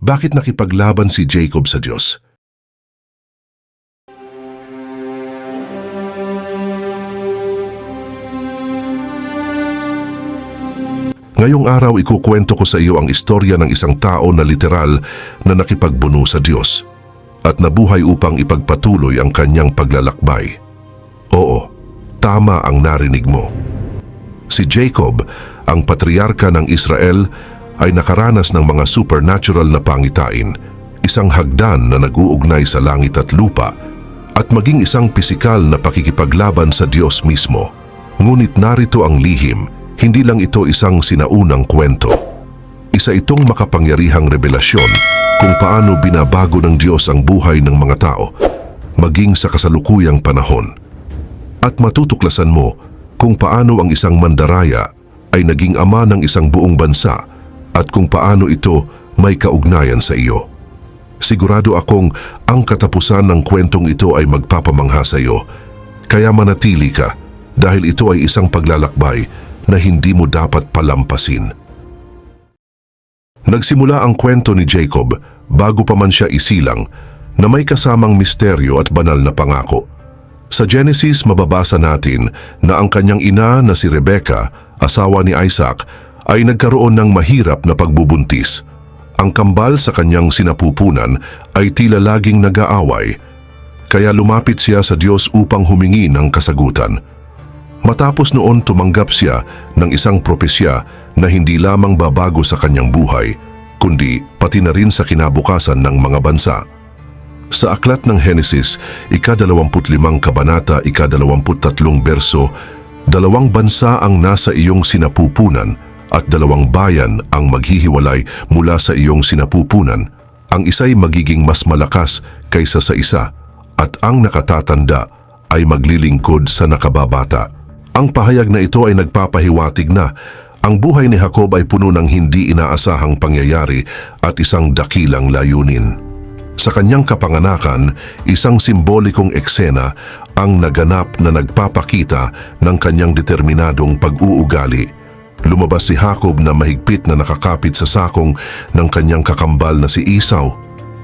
Bakit nakipaglaban si Jacob sa Diyos? Ngayong araw ikukwento ko sa iyo ang istorya ng isang tao na literal na nakipagbuno sa Diyos at nabuhay upang ipagpatuloy ang kanyang paglalakbay. Oo, tama ang narinig mo. Si Jacob, ang patriarka ng Israel, ay nakaranas ng mga supernatural na pangitain, isang hagdan na nag-uugnay sa langit at lupa, at maging isang pisikal na pakikipaglaban sa Diyos mismo. Ngunit narito ang lihim, hindi lang ito isang sinaunang kwento. Isa itong makapangyarihang revelasyon kung paano binabago ng Diyos ang buhay ng mga tao, maging sa kasalukuyang panahon. At matutuklasan mo kung paano ang isang mandaraya ay naging ama ng isang buong bansa at kung paano ito may kaugnayan sa iyo. Sigurado akong ang katapusan ng kwentong ito ay magpapamangha sa iyo, kaya manatili ka dahil ito ay isang paglalakbay na hindi mo dapat palampasin. Nagsimula ang kwento ni Jacob bago pa man siya isilang na may kasamang misteryo at banal na pangako. Sa Genesis mababasa natin na ang kanyang ina na si Rebecca, asawa ni Isaac, ay nagkaroon ng mahirap na pagbubuntis. Ang kambal sa kanyang sinapupunan ay tila laging nag-aaway, kaya lumapit siya sa Diyos upang humingi ng kasagutan. Matapos noon tumanggap siya ng isang propesya na hindi lamang babago sa kanyang buhay, kundi pati na rin sa kinabukasan ng mga bansa. Sa aklat ng Henesis, ika-25 kabanata, ika-23 berso, 2 bansa ang nasa iyong sinapupunan at 2 bayan ang maghihiwalay mula sa iyong sinapupunan. Ang isa'y magiging mas malakas kaysa sa isa at ang nakatatanda ay maglilingkod sa nakababata. Ang pahayag na ito ay nagpapahiwatig na ang buhay ni Jacob ay puno ng hindi inaasahang pangyayari at isang dakilang layunin. Sa kanyang kapanganakan, isang simbolikong eksena ang naganap na nagpapakita ng kanyang determinadong pag-uugali. Lumabas si Jacob na mahigpit na nakakapit sa sakong ng kanyang kakambal na si Esau,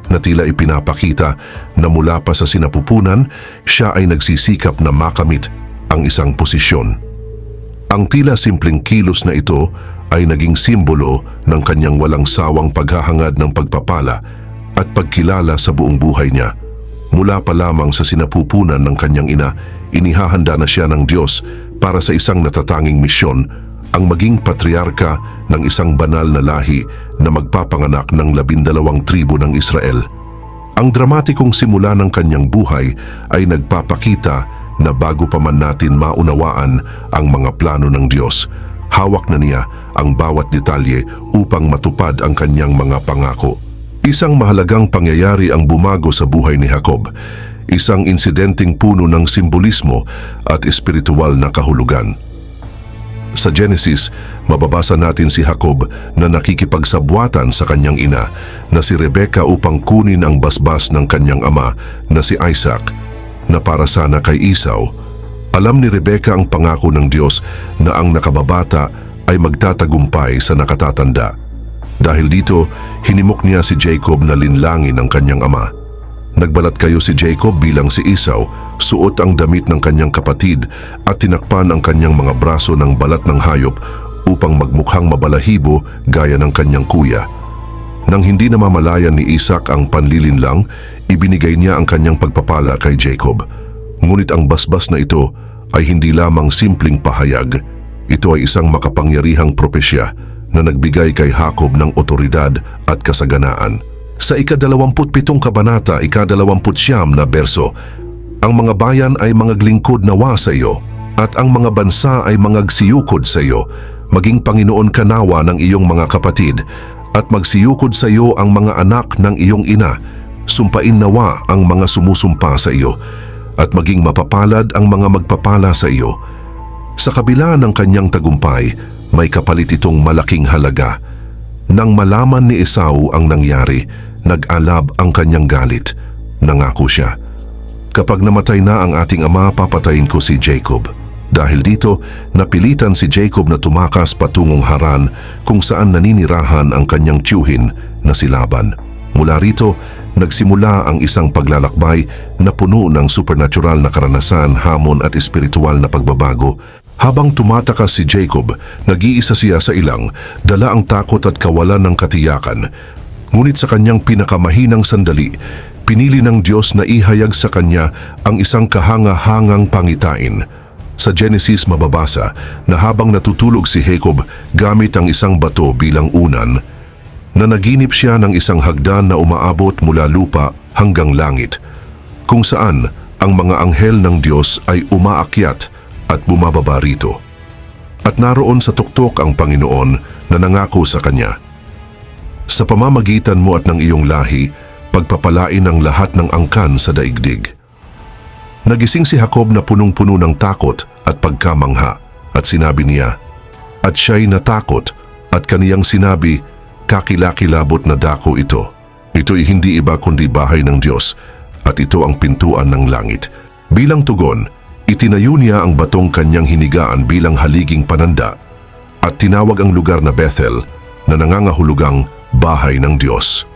na tila ipinapakita na mula pa sa sinapupunan, siya ay nagsisikap na makamit ang isang posisyon. Ang tila simpleng kilos na ito ay naging simbolo ng kanyang walang sawang paghahangad ng pagpapala at pagkilala sa buong buhay niya. Mula pa lamang sa sinapupunan ng kanyang ina, inihahanda na siya ng Diyos para sa isang natatanging misyon, ang maging patriarka ng isang banal na lahi na magpapanganak ng 12 tribo ng Israel. Ang dramatikong simula ng kanyang buhay ay nagpapakita na bago pa man natin maunawaan ang mga plano ng Diyos, hawak na niya ang bawat detalye upang matupad ang kanyang mga pangako. Isang mahalagang pangyayari ang bumago sa buhay ni Jacob, isang insidenteng puno ng simbolismo at espiritual na kahulugan. Sa Genesis, mababasa natin si Jacob na nakikipagsabwatan sa kanyang ina na si Rebecca upang kunin ang basbas ng kanyang ama na si Isaac na para sana kay Esau. Alam ni Rebecca ang pangako ng Diyos na ang nakababata ay magtatagumpay sa nakatatanda. Dahil dito, hinimok niya si Jacob na linlangin ang kanyang ama. Nagbalat kayo si Jacob bilang si Esau, suot ang damit ng kanyang kapatid at tinakpan ang kanyang mga braso ng balat ng hayop upang magmukhang mabalahibo gaya ng kanyang kuya. Nang hindi namamalayan ni Isaac ang panlilinlang, ibinigay niya ang kanyang pagpapala kay Jacob. Ngunit ang basbas na ito ay hindi lamang simpleng pahayag. Ito ay isang makapangyarihang propesya na nagbigay kay Jacob ng otoridad at kasaganaan. Sa ika-27 kabanata, ika-29 na berso, ang mga bayan ay mangaglingkod nawa sa iyo, at ang mga bansa ay mangagsiyukod sa iyo. Maging Panginoon ka nawa ng iyong mga kapatid, at magsiyukod sa iyo ang mga anak ng iyong ina. Sumpain nawa ang mga sumusumpa sa iyo, at maging mapapalad ang mga magpapala sa iyo. Sa kabila ng kanyang tagumpay, may kapalit itong malaking halaga. Nang malaman ni Esau ang nangyari, nag-alab ang kanyang galit. Nangako siya, "Kapag namatay na ang ating ama, papatayin ko si Jacob." Dahil dito, napilitan si Jacob na tumakas patungong Haran kung saan naninirahan ang kanyang tiyuhin na si Laban. Mula rito, nagsimula ang isang paglalakbay na puno ng supernatural na karanasan, hamon at espiritual na pagbabago. Habang tumatakas si Jacob, nag-iisa siya sa ilang, dala ang takot at kawalan ng katiyakan. Ngunit sa kanyang pinakamahinang sandali, pinili ng Diyos na ihayag sa kanya ang isang kahanga-hangang pangitain. Sa Genesis mababasa na habang natutulog si Jacob gamit ang isang bato bilang unan, na naginip siya ng isang hagdan na umaabot mula lupa hanggang langit, kung saan ang mga anghel ng Diyos ay umaakyat at bumababa rito. At naroon sa tuktok ang Panginoon na nangako sa kanya, "Sa pamamagitan mo at ng iyong lahi, pagpapalain ang lahat ng angkan sa daigdig." Nagising si Jacob na punong-puno ng takot at pagkamangha at sinabi niya, at siya'y natakot at kaniyang sinabi, "Kakilakilabot na dako ito. Ito'y hindi iba kundi bahay ng Diyos at ito ang pintuan ng langit." Bilang tugon, itinayo niya ang batong kanyang hinigaan bilang haliging pananda at tinawag ang lugar na Bethel, na nangangahulugang bahay ng Diyos.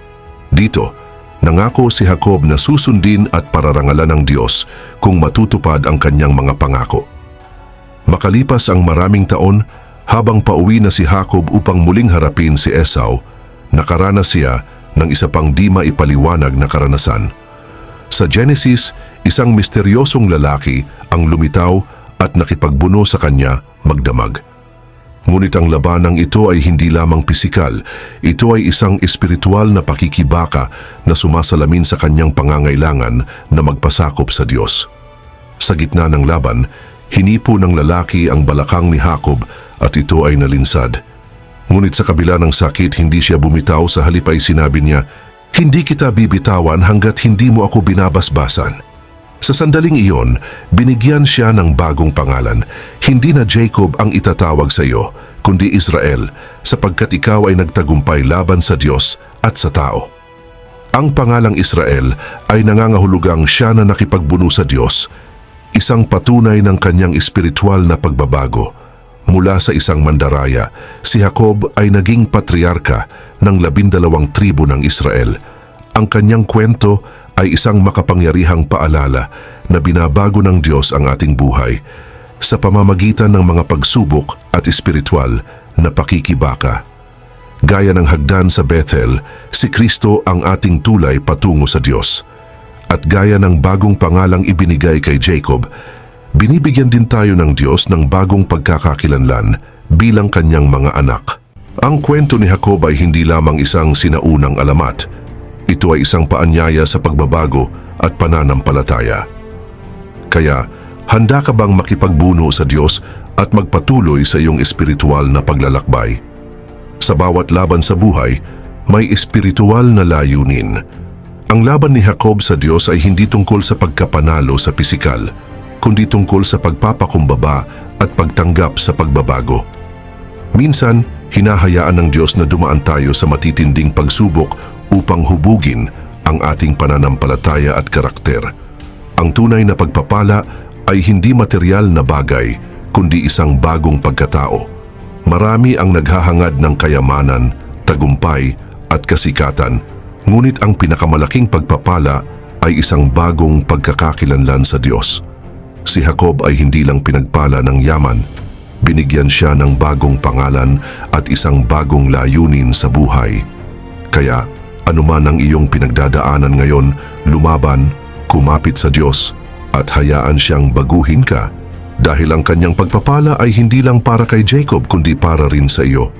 Dito, nangako si Jacob na susundin at pararangalan ng Diyos kung matutupad ang kanyang mga pangako. Makalipas ang maraming taon, habang pauwi na si Jacob upang muling harapin si Esau, nakaranas siya ng isa pang di maipaliwanag na karanasan. Sa Genesis, isang misteryosong lalaki ang lumitaw at nakipagbuno sa kanya magdamag. Ngunit ang labanang ito ay hindi lamang pisikal, ito ay isang espiritual na pakikibaka na sumasalamin sa kanyang pangangailangan na magpasakop sa Diyos. Sa gitna ng laban, hinipo ng lalaki ang balakang ni Jacob at ito ay nalinsad. Ngunit sa kabila ng sakit, hindi siya bumitaw, sa halip ay sinabi niya, "Hindi kita bibitawan hanggat hindi mo ako binabasbasan." Sa sandaling iyon, binigyan siya ng bagong pangalan. Hindi na Jacob ang itatawag sa iyo, kundi Israel, sapagkat ikaw ay nagtagumpay laban sa Diyos at sa tao. Ang pangalang Israel ay nangangahulugang siya na nakipagbuno sa Diyos, isang patunay ng kanyang espiritual na pagbabago. Mula sa isang mandaraya, si Jacob ay naging patriarka ng 12 tribo ng Israel. Ang kanyang kwento ay isang makapangyarihang paalala na binabago ng Diyos ang ating buhay sa pamamagitan ng mga pagsubok at espiritual na pakikibaka. Gaya ng hagdan sa Bethel, si Kristo ang ating tulay patungo sa Diyos. At gaya ng bagong pangalang ibinigay kay Jacob, binibigyan din tayo ng Diyos ng bagong pagkakakilanlan bilang kanyang mga anak. Ang kwento ni Jacob ay hindi lamang isang sinaunang alamat. Ito ay isang paanyaya sa pagbabago at pananampalataya. Kaya, handa ka bang makipagbuno sa Diyos at magpatuloy sa iyong espiritual na paglalakbay? Sa bawat laban sa buhay, may espiritual na layunin. Ang laban ni Jacob sa Diyos ay hindi tungkol sa pagkapanalo sa pisikal, kundi tungkol sa pagpapakumbaba at pagtanggap sa pagbabago. Minsan, hinahayaan ng Diyos na dumaan tayo sa matitinding pagsubok upang hubugin ang ating pananampalataya at karakter. Ang tunay na pagpapala ay hindi material na bagay, kundi isang bagong pagkatao. Marami ang naghahangad ng kayamanan, tagumpay at kasikatan, ngunit ang pinakamalaking pagpapala ay isang bagong pagkakakilanlan sa Diyos. Si Jacob ay hindi lang pinagpala ng yaman, binigyan siya ng bagong pangalan at isang bagong layunin sa buhay. Kaya, anuman ang iyong pinagdadaanan ngayon, lumaban, kumapit sa Diyos, at hayaan siyang baguhin ka dahil ang kanyang pagpapala ay hindi lang para kay Jacob kundi para rin sa iyo.